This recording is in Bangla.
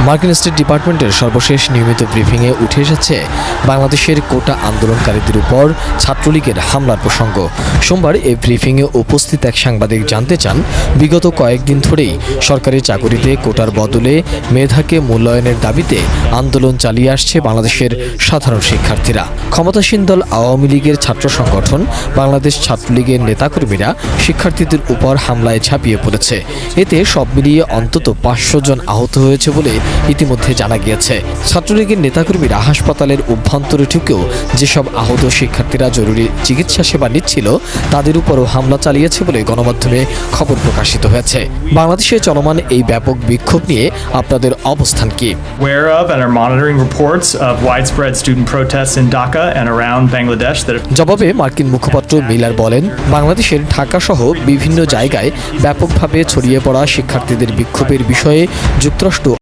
মার্কিন স্টেট ডিপার্টমেন্টের সর্বশেষ নিয়মিত ব্রিফিংয়ে উঠে এসেছে বাংলাদেশের কোটা আন্দোলনকারীদের উপর ছাত্রলীগের হামলার প্রসঙ্গ। সোমবার এই ব্রিফিংয়ে উপস্থিত এক সাংবাদিক জানতে চান, বিগত কয়েকদিন ধরেই সরকারি চাকরিতে কোটার বদলে মেধাকে মূল্যায়নের দাবিতে আন্দোলন চালিয়ে আসছে বাংলাদেশের সাধারণ শিক্ষার্থীরা। ক্ষমতাসীন দল আওয়ামী লীগের ছাত্র সংগঠন বাংলাদেশ ছাত্রলীগের নেতাকর্মীরা শিক্ষার্থীদের উপর হামলায় ঝাঁপিয়ে পড়েছে। এতে সব মিলিয়ে অন্তত 500 জন আহত হয়েছে বলে ইতিমধ্যে জানা গিয়েছে। ছাত্রলীগের নেতাকর্মীরা হাসপাতালের অভ্যন্তরে ঢুকেও যেসব আহত শিক্ষার্থীরা জরুরি চিকিৎসা সেবা নিচ্ছিল তাদের উপরও হামলা চালিয়েছে বলে গণমাধ্যমে খবর প্রকাশিত হয়েছে। বাংলাদেশে চলমান এই ব্যাপক বিক্ষোভ নিয়ে আপনাদের অবস্থান কি? Aware of and are monitoring reports of widespread student protests in Dhaka and around Bangladesh that have জবাবে মার্কিন মুখপাত্র মিলার বলেন, বাংলাদেশের ঢাকা সহ বিভিন্ন জায়গায় ব্যাপকভাবে ছড়িয়ে পড়া শিক্ষার্থীদের বিক্ষোভের বিষয়ে যুক্তরাষ্ট্র